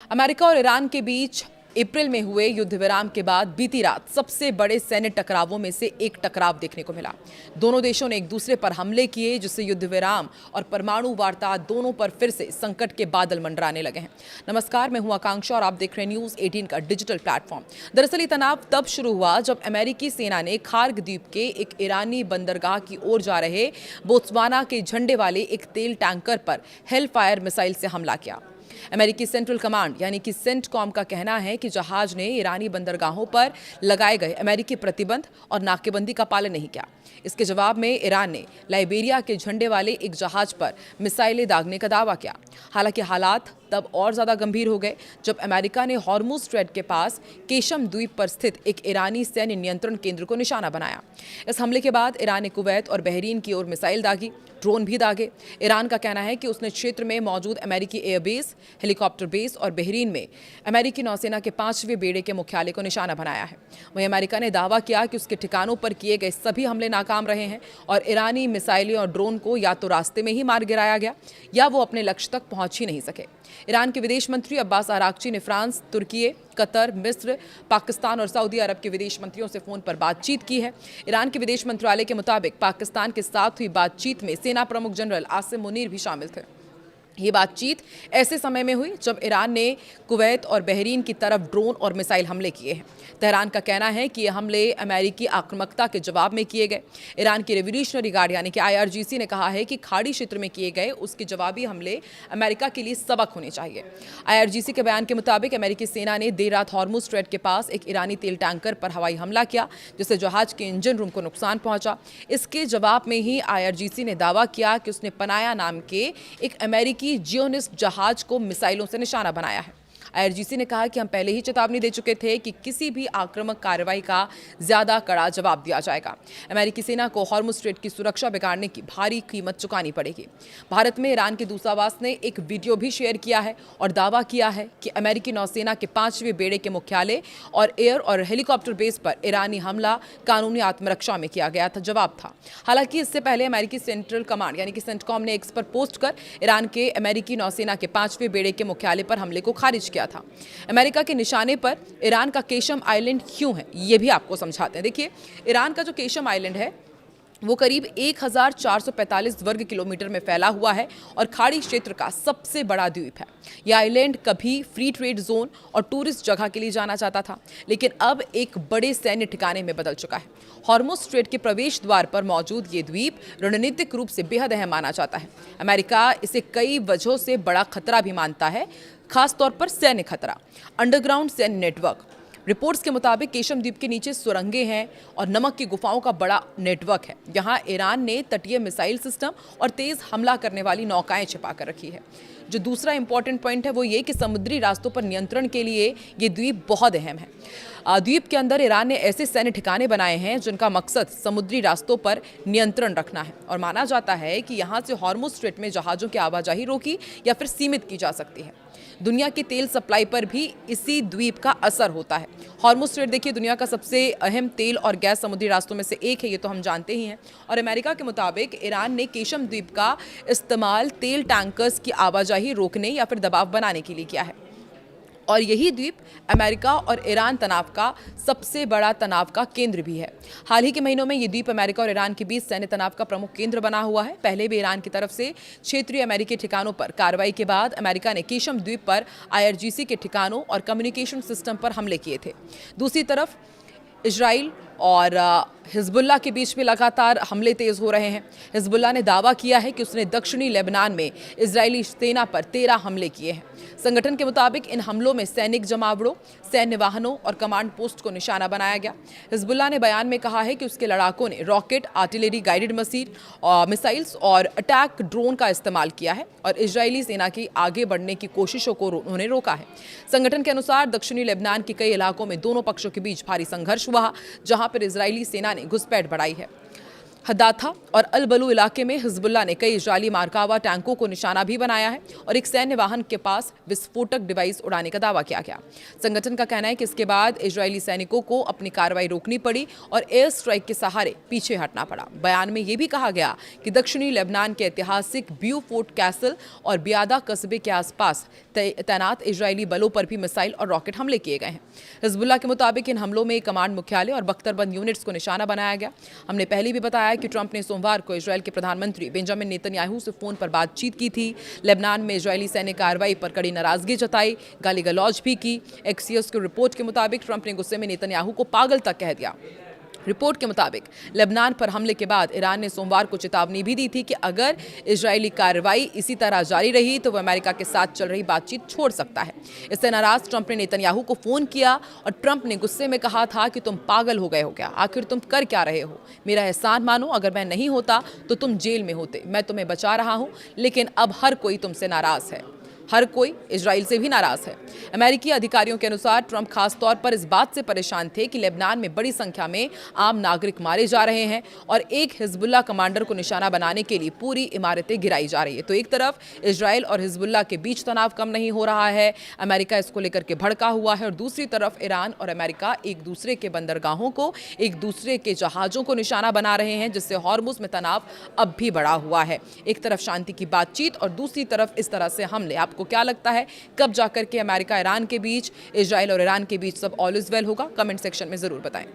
America और Iran के बीच अप्रैल में हुए युद्ध विराम के बाद बीती रात सबसे बड़े सैन्य टकरावों में से एक टकराव देखने को मिला। दोनों देशों ने एक दूसरे पर हमले किए, जिससे युद्ध विराम और परमाणु वार्ता दोनों पर फिर से संकट के बादल मंडराने लगे हैं। नमस्कार, मैं हूं आकांक्षा और आप देख रहे हैं न्यूज 18 का डिजिटल प्लेटफॉर्म। दरअसल ये तनाव तब शुरू हुआ जब अमेरिकी सेना ने खार्ग द्वीप के एक ईरानी बंदरगाह की ओर जा रहे बोत्सवाना के झंडे वाले एक तेल टैंकर पर हेलफायर मिसाइल से हमला किया। अमेरिकी सेंट्रल कमांड यानी कि सेंटकॉम का कहना है कि जहाज ने ईरानी बंदरगाहों पर लगाए गए अमेरिकी प्रतिबंध और नाकेबंदी का पालन नहीं किया। इसके जवाब में ईरान ने लाइबेरिया के झंडे वाले एक जहाज पर मिसाइलें दागने का दावा किया। हालांकि हालात तब और ज्यादा गंभीर हो गए जब अमेरिका ने हॉर्मुज स्ट्रेट के पास केशम द्वीप पर स्थित एक ईरानी सैन्य नियंत्रण केंद्र को निशाना बनाया। इस हमले के बाद ईरान ने कुवैत और बहरीन की ओर मिसाइल दागी, ड्रोन भी दागे। ईरान का कहना है कि उसने क्षेत्र में मौजूद अमेरिकी एयरबेस, हेलीकॉप्टर बेस और बहरीन में अमेरिकी नौसेना के 5वें बेड़े के मुख्यालय को निशाना बनाया है। वहीं अमेरिका ने दावा किया कि उसके ठिकानों पर किए गए सभी हमले नाकाम रहे हैं और ईरानी मिसाइलें और ड्रोन को या तो रास्ते में ही मार गिराया गया या वो अपने लक्ष्य तक पहुंच ही नहीं सके। ईरान के विदेश मंत्री अब्बास आरागची ने फ्रांस, तुर्की, कतर, मिस्र, पाकिस्तान और सऊदी अरब के विदेश मंत्रियों से फोन पर बातचीत की है। ईरान के विदेश मंत्रालय के मुताबिक पाकिस्तान के साथ हुई बातचीत में सेना प्रमुख जनरल आसिम मुनीर भी शामिल थे। ये बातचीत ऐसे समय में हुई जब ईरान ने कुवैत और बहरीन की तरफ ड्रोन और मिसाइल हमले किए हैं। तेहरान का कहना है कि ये हमले अमेरिकी आक्रामकता के जवाब में किए गए। ईरान की रेवोल्यूशनरी गार्ड यानी कि IRGC ने कहा है कि खाड़ी क्षेत्र में किए गए उसके जवाबी हमले अमेरिका के लिए सबक होने चाहिए। IRGC के बयान के मुताबिक अमेरिकी सेना ने देर रात हॉर्मुज स्ट्रेट के पास एक ईरानी तेल टैंकर पर हवाई हमला किया, जिससे जहाज के इंजन रूम को नुकसान पहुंचा। इसके जवाब में ही IRGC ने दावा किया कि उसने पनाया नाम के एक अमेरिकी जियोनिस्ट जहाज को मिसाइलों से निशाना बनाया है। IRGC ने कहा कि हम पहले ही चेतावनी दे चुके थे कि किसी भी आक्रामक कार्रवाई का ज्यादा कड़ा जवाब दिया जाएगा। अमेरिकी सेना को हॉर्मुज स्ट्रेट की सुरक्षा बिगाड़ने की भारी कीमत चुकानी पड़ेगी। भारत में ईरान के दूतावास ने एक वीडियो भी शेयर किया है और दावा किया है कि अमेरिकी नौसेना के 5वें बेड़े के मुख्यालय और एयर और हेलीकॉप्टर बेस पर ईरानी हमला कानूनी आत्मरक्षा में किया गया था जवाब था। हालांकि इससे पहले अमेरिकी सेंट्रल कमांड यानी कि सेंटकॉम ने एक्स पर पोस्ट कर ईरान के अमेरिकी नौसेना के 5वें बेड़े के मुख्यालय पर हमले को खारिज किया था। अमेरिका के निशाने पर ईरान का केशम आइलैंड क्यों है, ये भी आपको समझाते हैं। देखिए, ईरान का जो केशम आइलैंड है वो करीब 1445 वर्ग किलोमीटर में फैला हुआ है और खाड़ी क्षेत्र का सबसे बड़ा द्वीप है। यह आइलैंड कभी फ्री ट्रेड जोन और टूरिस्ट जगह के लिए जाना जाता था, लेकिन अब एक बड़े सैन्य ठिकाने में बदल चुका है। हॉर्मुज स्ट्रेट के प्रवेश द्वार पर मौजूद ये द्वीप रणनीतिक रूप से बेहद अहम माना जाता है। अमेरिका इसे कई वजहों से बड़ा खतरा भी मानता है, खासतौर पर सैन्य खतरा। अंडरग्राउंड सैन्य नेटवर्क। रिपोर्ट्स के मुताबिक केशम द्वीप के नीचे सुरंगें हैं और नमक की गुफाओं का बड़ा नेटवर्क है। यहाँ ईरान ने तटीय मिसाइल सिस्टम और तेज हमला करने वाली नौकाएं छिपा कर रखी है। जो दूसरा इंपॉर्टेंट पॉइंट है वो ये कि समुद्री रास्तों पर नियंत्रण के लिए ये द्वीप बहुत अहम है। द्वीप के अंदर ईरान ने ऐसे सैन्य ठिकाने बनाए हैं जिनका मकसद समुद्री रास्तों पर नियंत्रण रखना है और माना जाता है कि यहाँ से हॉर्मुज स्ट्रेट में जहाज़ों की आवाजाही रोकी या फिर सीमित की जा सकती है। दुनिया की तेल सप्लाई पर भी इसी द्वीप का असर होता है। हॉर्मुज स्ट्रेट देखिए दुनिया का सबसे अहम तेल और गैस समुद्री रास्तों में से एक है, ये तो हम जानते ही हैं। और अमेरिका के मुताबिक ईरान ने केशम द्वीप का इस्तेमाल तेल टैंकर्स की आवाजाही रोकने या फिर दबाव बनाने के लिए किया है। और यही द्वीप अमेरिका और ईरान तनाव का सबसे बड़ा तनाव का केंद्र भी है। हाल ही के महीनों में ये द्वीप अमेरिका और ईरान के बीच सैन्य तनाव का प्रमुख केंद्र बना हुआ है। पहले भी ईरान की तरफ से क्षेत्रीय अमेरिकी ठिकानों पर कार्रवाई के बाद अमेरिका ने केशम द्वीप पर IRGC के ठिकानों और कम्युनिकेशन सिस्टम पर हमले किए थे। दूसरी तरफ इजराइल और हिजबुल्ला के बीच में लगातार हमले तेज हो रहे हैं। हिजबुल्ला ने दावा किया है कि उसने दक्षिणी लेबनान में इजरायली सेना पर 13 हमले किए हैं। संगठन के मुताबिक इन हमलों में सैनिक जमावड़ों, सैन्य वाहनों और कमांड पोस्ट को निशाना बनाया गया। हिजबुल्ला ने बयान में कहा है कि उसके लड़ाकों ने रॉकेट, आर्टिलरी गाइडेड मिसाइल्स और अटैक ड्रोन का इस्तेमाल किया है और इजरायली सेना की आगे बढ़ने की कोशिशों को उन्होंने रोका है। संगठन के अनुसार दक्षिणी लेबनान के कई इलाकों में दोनों पक्षों के बीच भारी संघर्ष हुआ, जहां पर इजरायली सेना ने घुसपैठ बढ़ाई है। हदाथा और अल बलू इलाके में हिजबुल्ला ने कई इजरायली मार्कावा टैंकों को निशाना भी बनाया है और एक सैन्य वाहन के पास विस्फोटक डिवाइस उड़ाने का दावा किया गया। संगठन का कहना है कि इसके बाद इजरायली सैनिकों को अपनी कार्रवाई रोकनी पड़ी और एयर स्ट्राइक के सहारे पीछे हटना पड़ा। बयान में यह भी कहा गया कि दक्षिणी लेबनान के ऐतिहासिक ब्यू फोर्ट कैसल और बियादा कस्बे के आसपास तैनात इजरायली बलों पर भी मिसाइल और रॉकेट हमले किए गए हैं। हिजबुल्लाह के मुताबिक इन हमलों में कमांड मुख्यालय और बख्तरबंद यूनिट्स को निशाना बनाया गया। हमने पहले भी बताया कि ट्रंप ने सोमवार को इजरायल के प्रधानमंत्री बेंजामिन नेतन्याहू से फोन पर बातचीत की थी। लेबनान में इजरायली सैन्य कार्रवाई पर कड़ी नाराजगी जताई, गाली गलौज भी की। एक्सियोस की रिपोर्ट के मुताबिक ट्रंप ने गुस्से में नेतन्याहू को पागल तक कह दिया। रिपोर्ट के मुताबिक लेबनान पर हमले के बाद ईरान ने सोमवार को चेतावनी भी दी थी कि अगर इजरायली कार्रवाई इसी तरह जारी रही तो वह अमेरिका के साथ चल रही बातचीत छोड़ सकता है। इससे नाराज ट्रंप ने नेतन्याहू को फोन किया और ट्रंप ने गुस्से में कहा था कि तुम पागल हो गए हो क्या, आखिर तुम कर क्या रहे हो, मेरा एहसान मानो, अगर मैं नहीं होता तो तुम जेल में होते, मैं तुम्हें बचा रहा हूं, लेकिन अब हर कोई तुमसे नाराज है, हर कोई इजराइल से भी नाराज है। अमेरिकी अधिकारियों के अनुसार ट्रंप खास तौर पर इस बात से परेशान थे कि लेबनान में बड़ी संख्या में आम नागरिक मारे जा रहे हैं और एक हिजबुल्लाह कमांडर को निशाना बनाने के लिए पूरी इमारतें गिराई जा रही है। तो एक तरफ इजराइल और हिजबुल्लाह के बीच तनाव कम नहीं हो रहा है, अमेरिका इसको लेकर के भड़का हुआ है, और दूसरी तरफ ईरान और अमेरिका एक दूसरे के बंदरगाहों को, एक दूसरे के जहाजों को निशाना बना रहे हैं, जिससे हॉर्मुज में तनाव अब भी बढ़ा हुआ है। एक तरफ शांति की बातचीत और दूसरी तरफ इस तरह से हमले। आपको क्या लगता है कब जाकर के अमेरिका ईरान के बीच, इजराइल और ईरान के बीच सब ऑल इज वेल होगा? कमेंट सेक्शन में जरूर बताएं।